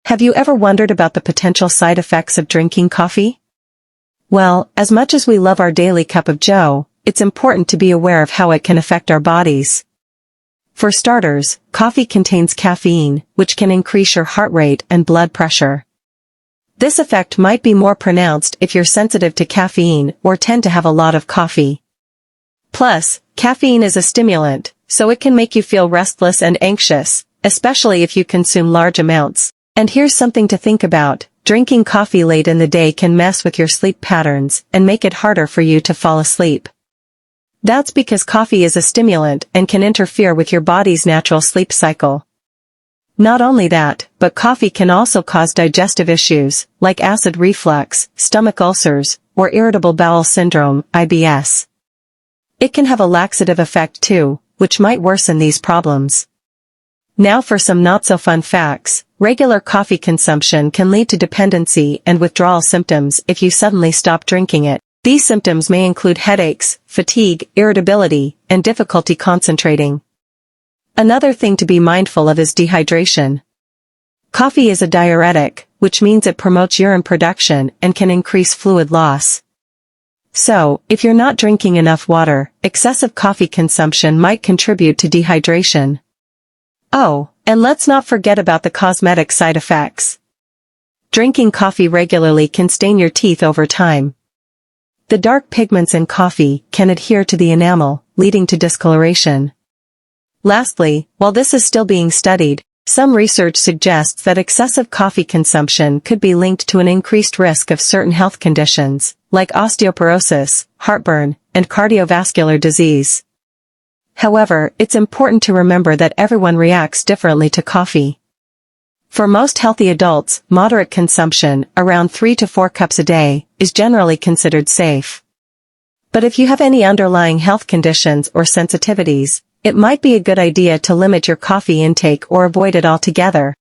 Have you ever wondered about the potential side effects of drinking coffee? Well, as much as we love our daily cup of joe, it's important to be aware of how it can affect our bodies. For starters, coffee contains caffeine, which can increase your heart rate and blood pressure. This effect might be more pronounced if you're sensitive to caffeine or tend to have a lot of coffee. Plus, caffeine is a stimulant, so it can make you feel restless and anxious, especially if you consume large amounts. And here's something to think about: drinking coffee late in the day can mess with your sleep patterns and make it harder for you to fall asleep. That's because coffee is a stimulant and can interfere with your body's natural sleep cycle. Not only that, but coffee can also cause digestive issues, like acid reflux, stomach ulcers, or irritable bowel syndrome, IBS. It can have a laxative effect too, which might worsen these problems. Now for some not-so-fun facts. Regular coffee consumption can lead to dependency and withdrawal symptoms if you suddenly stop drinking it. These symptoms may include headaches, fatigue, irritability, and difficulty concentrating. Another thing to be mindful of is dehydration. Coffee is a diuretic, which means it promotes urine production and can increase fluid loss. So, if you're not drinking enough water, excessive coffee consumption might contribute to dehydration. Oh, and let's not forget about the cosmetic side effects. Drinking coffee regularly can stain your teeth over time. The dark pigments in coffee can adhere to the enamel, leading to discoloration. Lastly, while this is still being studied, some research suggests that excessive coffee consumption could be linked to an increased risk of certain health conditions, like osteoporosis, heartburn, and cardiovascular disease. However, it's important to remember that everyone reacts differently to coffee. For most healthy adults, moderate consumption, around 3 to 4 cups a day, is generally considered safe. But if you have any underlying health conditions or sensitivities, it might be a good idea to limit your coffee intake or avoid it altogether.